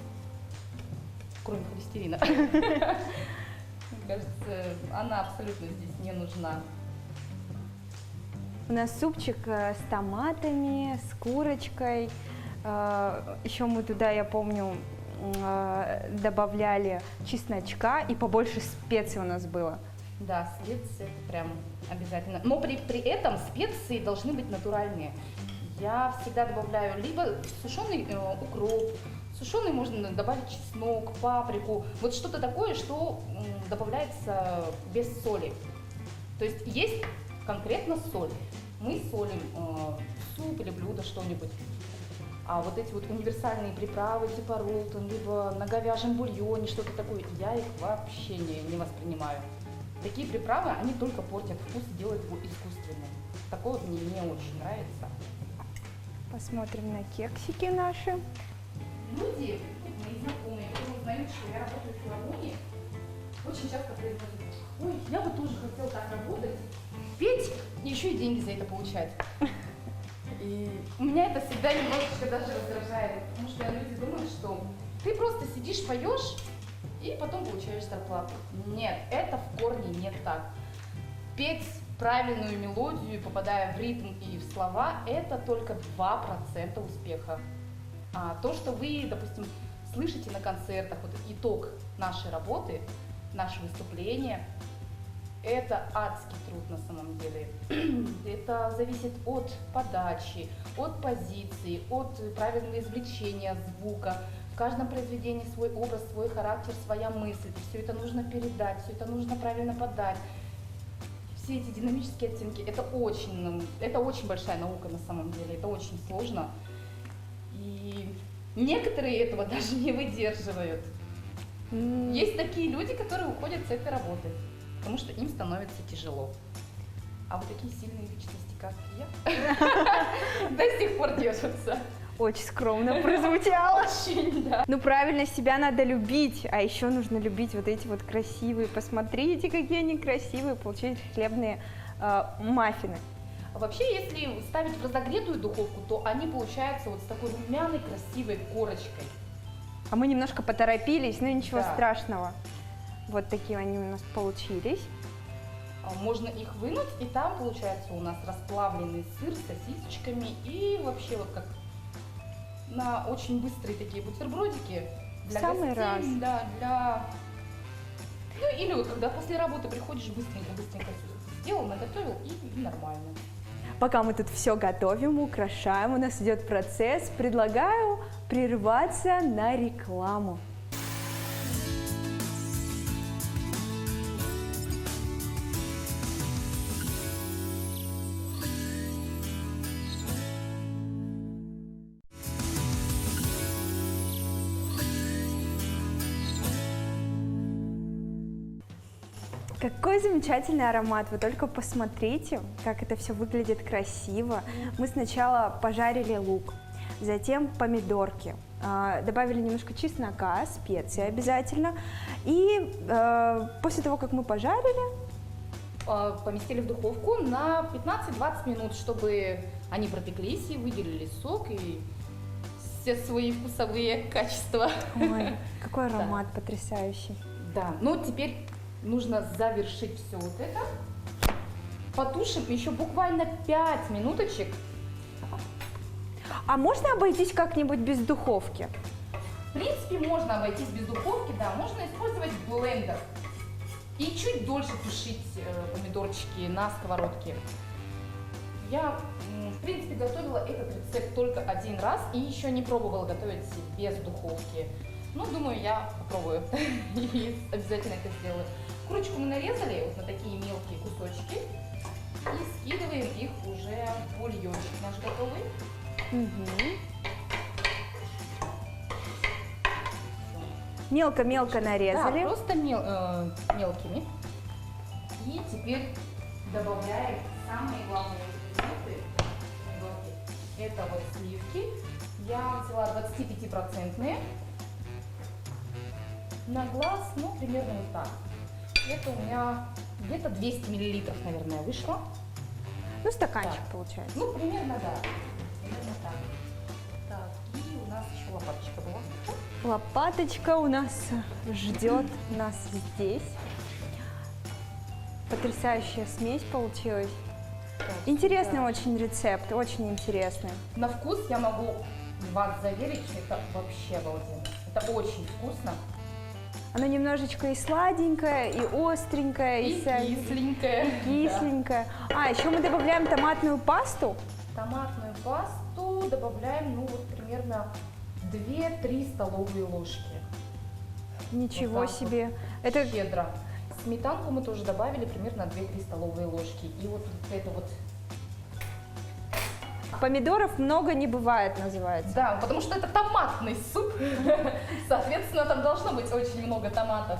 кроме холестерина. Мне кажется, она абсолютно здесь не нужна. У нас супчик с томатами, с курочкой. Еще мы туда, я помню, добавляли чесночка и побольше специй у нас было. Да, специи это прям обязательно. Но при этом специи должны быть натуральные. Я всегда добавляю либо сушеный укроп, сушеный можно добавить чеснок, паприку, вот что-то такое, что добавляется без соли. То есть есть конкретно соль. Мы солим суп или блюдо, что-нибудь. А вот эти вот универсальные приправы типа ролтон, либо на говяжьем бульоне, что-то такое, я их вообще не воспринимаю. такие приправы, они только портят вкус и делают его искусственным. Такое вот мне не очень нравится. Посмотрим на кексики наши. Люди, мои знакомые, которые узнают, что я работаю в филармонии, очень часто произносят: ой, я бы тоже хотела так работать, петь и еще и деньги за это получать. И меня это всегда немножечко даже раздражает, потому что люди думают, что ты просто сидишь, поешь и потом получаешь зарплату. Нет, это в корне не так. Петь правильную мелодию, попадая в ритм и в слова, это только 2% успеха. А то, что вы, допустим, слышите на концертах, вот итог нашей работы, наше выступление, это адский труд на самом деле. Это зависит от подачи, от позиции, от правильного извлечения звука. В каждом произведении свой образ, свой характер, своя мысль. Все это нужно передать, все это нужно правильно подать. Все эти динамические оттенки, это очень большая наука на самом деле, это очень сложно. И некоторые этого даже не выдерживают. Есть такие люди, которые уходят с этой работы, потому что им становится тяжело. А вот такие сильные личности, как я, до сих пор держатся. Очень скромно прозвучало. Очень, да. Ну правильно, себя надо любить, а еще нужно любить вот эти вот красивые. Посмотрите, какие они красивые, получились хлебные маффины. Вообще, если ставить в разогретую духовку, то они получаются вот с такой румяной, красивой корочкой. А мы немножко поторопились, но ничего Да. страшного. Вот такие они у нас получились. Можно их вынуть, и там получается у нас расплавленный сыр с сосисочками и вообще вот как на очень быстрые такие бутербродики для Самый гостей, раз. да, для... Ну или вот когда после работы приходишь, быстренько все сделал, наготовил и нормально. Пока мы тут все готовим, украшаем, у нас идет процесс, предлагаю прерваться на рекламу. Какой замечательный аромат, вы только посмотрите, как это все выглядит красиво. Мы сначала пожарили лук, затем помидорки, добавили немножко чеснока, специи обязательно. И после того, как мы пожарили, Поместили в духовку на 15-20 минут, чтобы они пропеклись и выделили сок и все свои вкусовые качества. ой, какой Да. аромат потрясающий. Да, ну теперь нужно завершить все вот это. Потушим еще буквально 5 минуточек. А можно обойтись как-нибудь без духовки? В принципе, можно обойтись без духовки, да, можно использовать блендер. И чуть дольше тушить помидорчики на сковородке. Я, в принципе, готовила этот рецепт только один раз и еще не пробовала готовить без духовки. Ну, думаю, я попробую и обязательно это сделаю. Курочку мы нарезали вот на такие мелкие кусочки и скидываем их уже в бульончик наш готовый. Мелко-мелко нарезали. Да, просто мелкими. И теперь добавляем самые главные ингредиенты. Это вот сливки. Я взяла 25%. На глаз, ну, примерно вот так. Это у меня где-то 200 мл, наверное, вышло. Ну, стаканчик Да. получается. Ну, примерно, да. Примерно так. Так, и у нас еще лопаточка была. Лопаточка у нас ждет нас здесь. Потрясающая смесь получилась. Так, Интересный да. очень рецепт, очень интересный. На вкус я могу вас заверить, что это вообще обалденно. Это очень вкусно. Оно немножечко и сладенькое, и остренькое, И вся- кисленькое. кисленькое. А, еще мы добавляем томатную пасту. Да. Томатную пасту добавляем, ну, вот примерно 2-3 столовые ложки. Ничего Вот так вот. себе. Это Щедро. Сметанку мы тоже добавили примерно 2-3 столовые ложки. И вот это вот. помидоров много не бывает, называется. Да, потому что это томатный суп. Соответственно, там должно быть очень много томатов.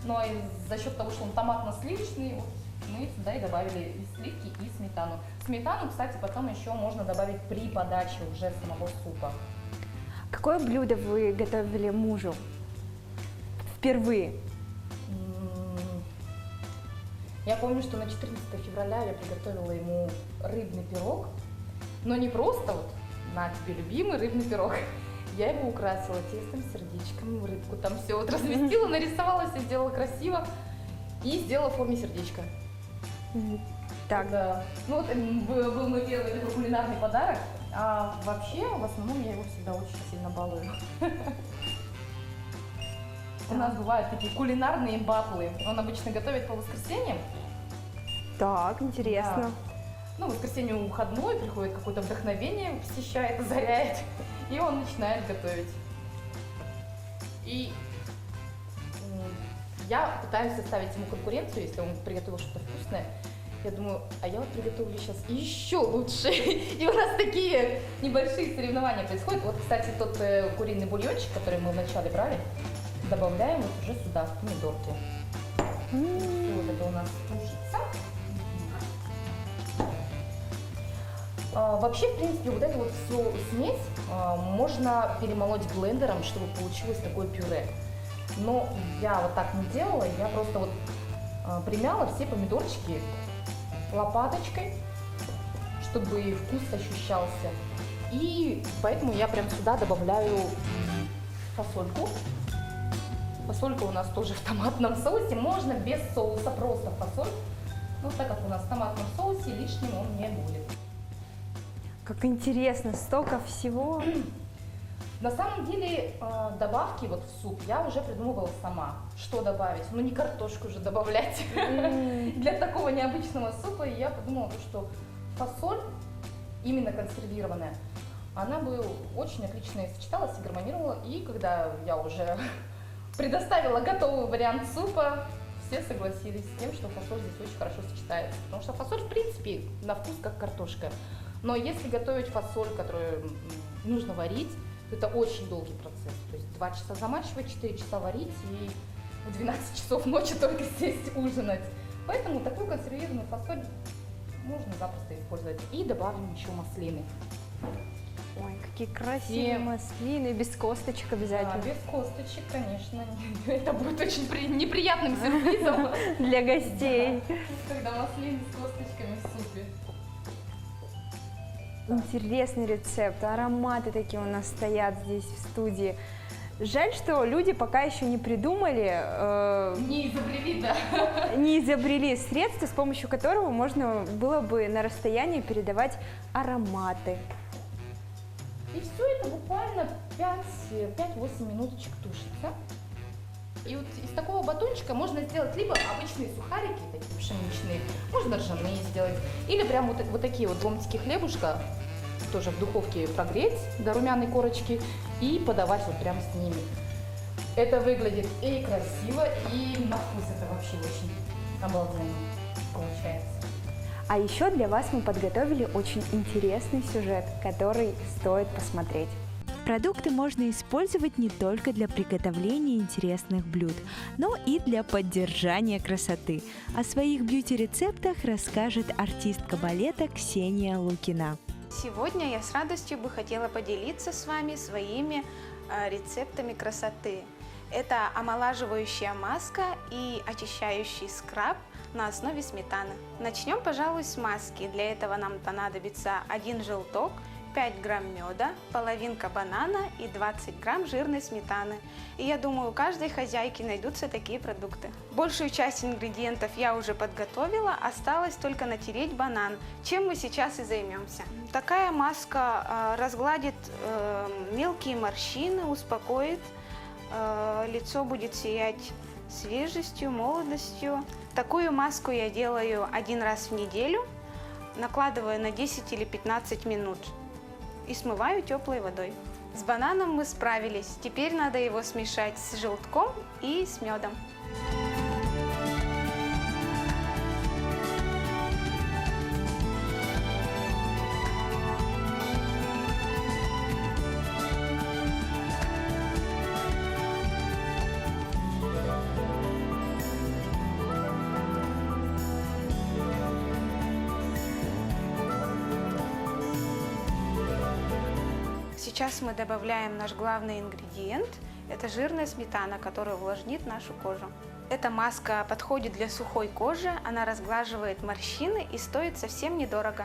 Но и за счет того, что он томатно-сливочный, вот, мы сюда и добавили и сливки, и сметану. Сметану, кстати, потом еще можно добавить при подаче уже самого супа. Какое блюдо вы готовили мужу впервые? Я помню, что на 14 февраля я приготовила ему рыбный пирог, но не просто вот на тебе любимый рыбный пирог. Я его украсила тестом, сердечком, рыбку там все вот разместила, нарисовала, все сделала красиво и сделала в форме сердечка. Так. Да. Ну вот был мой первый такой кулинарный подарок, а вообще в основном я его всегда очень сильно балую. У нас бывают такие кулинарные батлы. Он обычно готовит по воскресеньям. Так, интересно. Да. Ну, в воскресенье выходной, приходит какое-то вдохновение, посещает, озаряет, и он начинает готовить. И я пытаюсь составить ему конкуренцию, если он приготовил что-то вкусное. Я думаю, а я вот приготовлю сейчас еще лучше. И у нас такие небольшие соревнования происходят. Вот, кстати, тот куриный бульончик, который мы вначале брали, добавляем вот уже сюда, в помидорки. И вот это у нас тушится. Вообще, в принципе, вот эту вот всю смесь можно перемолоть блендером, чтобы получилось такое пюре. Но я вот так не делала, я просто вот примяла все помидорчики лопаточкой, чтобы вкус ощущался. И поэтому я прям сюда добавляю фасольку. Фасолька у нас тоже в томатном соусе, можно без соуса, просто фасоль. Но так как у нас в томатном соусе, лишним он не будет. Как интересно, столько всего. На самом деле добавки вот в суп я уже придумывала сама, что добавить. Ну не картошку же добавлять для такого необычного супа. И я подумала, что фасоль, именно консервированная, она бы очень отлично сочеталась и гармонировала. И когда я уже предоставила готовый вариант супа, все согласились с тем, что фасоль здесь очень хорошо сочетается. Потому что фасоль, в принципе, на вкус как картошка. Но если готовить фасоль, которую нужно варить, то это очень долгий процесс. То есть 2 часа замачивать, 4 часа варить и в 12 часов ночи только сесть ужинать. Поэтому такую консервированную фасоль можно запросто использовать. И добавим еще маслины. Ой, какие красивые маслины, без косточек обязательно. Без косточек, конечно. Это будет очень неприятным сюрпризом Для гостей. когда маслины с косточками в супе. Интересный рецепт, ароматы такие у нас стоят здесь в студии. Жаль, что люди пока еще не придумали, Не изобрели, да. не изобрели средства, с помощью которого можно было бы на расстоянии передавать ароматы. И все это буквально 5-8 минуточек тушится. И вот из такого батончика можно сделать либо обычные сухарики, такие пшеничные, можно ржаные сделать, или прям вот такие вот ломтики хлебушка, тоже в духовке прогреть до румяной корочки и подавать вот прям с ними. Это выглядит и красиво, и на вкус это вообще очень обалденно получается. А еще для вас мы подготовили очень интересный сюжет, который стоит посмотреть. Продукты можно использовать не только для приготовления интересных блюд, но и для поддержания красоты. О своих бьюти-рецептах расскажет артистка балета Ксения Лукина. Сегодня я с радостью бы хотела поделиться с вами своими рецептами красоты. Это омолаживающая маска и очищающий скраб на основе сметаны. Начнем, пожалуй, с маски. Для этого нам понадобится 1 желток, 5 грамм меда, половинка банана и 20 грамм жирной сметаны. И я думаю, у каждой хозяйки найдутся такие продукты. Большую часть ингредиентов я уже подготовила, осталось только натереть банан, чем мы сейчас и займемся. Такая маска разгладит мелкие морщины, успокоит, лицо будет сиять свежестью, молодостью. Такую маску я делаю 1 раз в неделю, накладываю на 10 или 15 минут и смываю теплой водой. С бананом мы справились, теперь надо его смешать с желтком и с медом. Сейчас мы добавляем наш главный ингредиент. Это жирная сметана, которая увлажнит нашу кожу. Эта маска подходит для сухой кожи, она разглаживает морщины и стоит совсем недорого.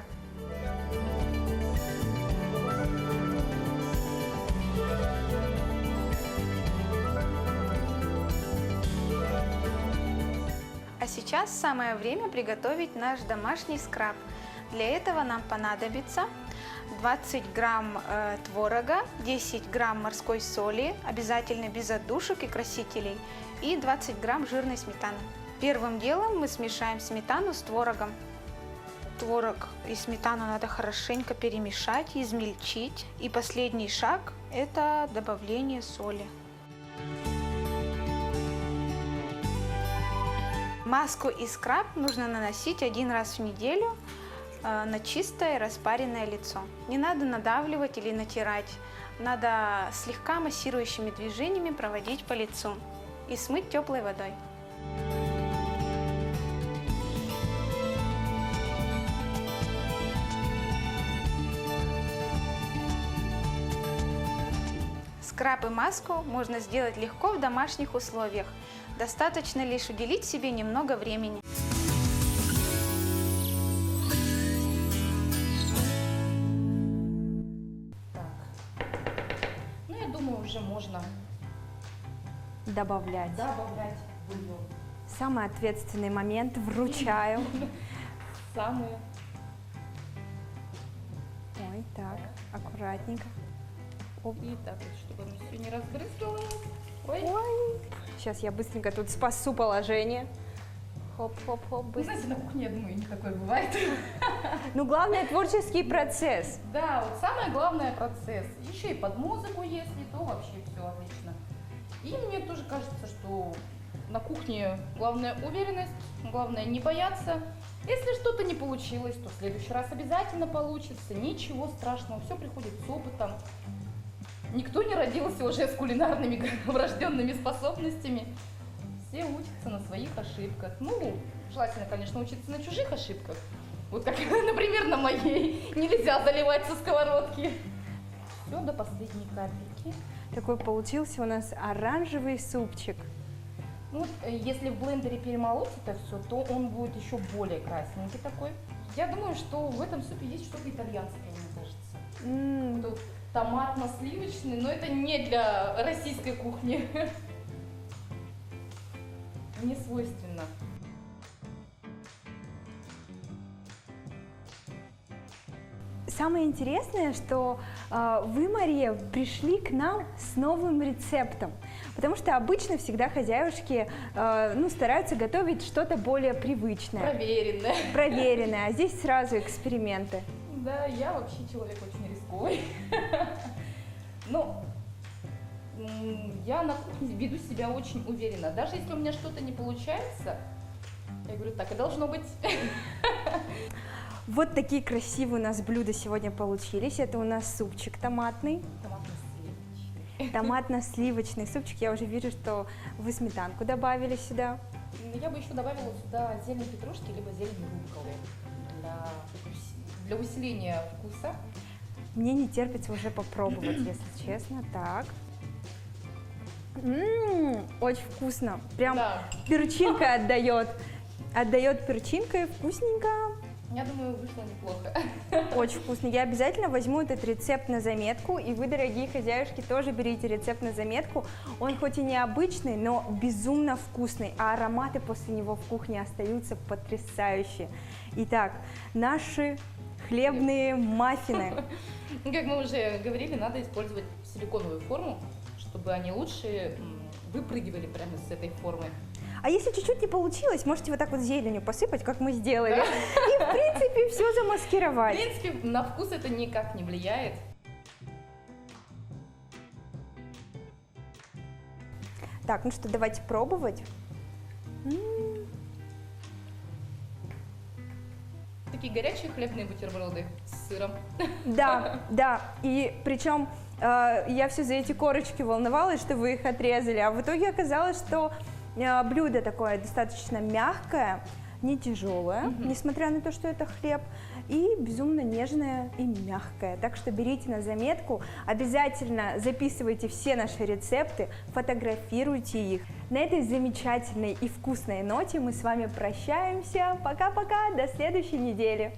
А сейчас самое время приготовить наш домашний скраб. Для этого нам понадобится 20 грамм творога, 10 грамм морской соли, обязательно без отдушек и красителей, и 20 грамм жирной сметаны. Первым делом мы смешаем сметану с творогом. Творог и сметану надо хорошенько перемешать, измельчить. И последний шаг – это добавление соли. Маску и скраб нужно наносить один раз в неделю на чистое распаренное лицо. Не надо надавливать или натирать, надо слегка массирующими движениями проводить по лицу и смыть теплой водой. Скраб и маску можно сделать легко в домашних условиях. Достаточно лишь уделить себе немного времени. Ну, я думаю, уже можно Добавлять. добавлять бульон. Самый ответственный момент, вручаю. Самые. Ой, так, аккуратненько. Оп. И так вот, чтобы оно все не разбрызгалось. Ой. Ой. Сейчас я быстренько тут спасу положение. Хоп-хоп-хоп, Вы быстро. знаете, на кухне, я думаю, не такое бывает. Ну, главное, творческий процесс. Да, вот самое главное процесс. Еще и под музыку, если, то вообще все отлично. И мне тоже кажется, что на кухне главное уверенность, главное не бояться. Если что-то не получилось, то в следующий раз обязательно получится. Ничего страшного, все приходит с опытом. Никто не родился уже с кулинарными врожденными способностями. Все учатся на своих ошибках. Ну, желательно, конечно, учиться на чужих ошибках. Вот как, например, на моей. Нельзя заливать со сковородки. Все до последней капельки. Такой получился у нас оранжевый супчик. Ну, вот, если в блендере перемолоть это все, то он будет еще более красненький такой. Я думаю, что в этом супе есть что-то итальянское, мне кажется. Вот томатно-сливочный, но это не для российской кухни. Не свойственно. Самое интересное, что вы, Мария, пришли к нам с новым рецептом, потому что обычно всегда хозяюшки стараются готовить что-то более привычное, Проверенное. проверенное, а здесь сразу эксперименты. Да, я вообще человек очень рисковый. Но я на кухне веду себя очень уверенно. Даже если у меня что-то не получается, я говорю, так и должно быть. Вот такие красивые у нас блюда сегодня получились. Это у нас супчик томатный. Томатно-сливочный. Томатно-сливочный супчик. Я уже вижу, что вы сметанку добавили сюда. Я бы еще добавила сюда зелень петрушки, либо зелень рукколы для усиления вкуса. Мне не терпится уже попробовать, если честно. Так. Очень вкусно. Прям Да. перчинка отдает. Отдает перчинкой, вкусненько. Я думаю, вышло неплохо. Очень вкусно. Я обязательно возьму этот рецепт на заметку. И вы, дорогие хозяюшки, тоже берите рецепт на заметку. Он хоть и необычный, но безумно вкусный. А ароматы после него в кухне остаются потрясающие. Итак, наши хлебные маффины. Как мы уже говорили, надо использовать силиконовую форму, чтобы они лучше выпрыгивали прямо с этой формы. А если чуть-чуть не получилось, можете вот так вот зеленью посыпать, как мы сделали. И, в принципе, все В замаскировать. принципе, на вкус это никак не влияет. Так, ну что, давайте пробовать. Такие горячие хлебные бутерброды с сыром. Да, да. И причем я все за эти корочки волновалась, что вы их отрезали, а в итоге оказалось, что блюдо такое достаточно мягкое, не тяжелое, несмотря на то, что это хлеб. и безумно нежная и мягкая. Так что берите на заметку, обязательно записывайте все наши рецепты, фотографируйте их. На этой замечательной и вкусной ноте мы с вами прощаемся. Пока-пока, до следующей недели.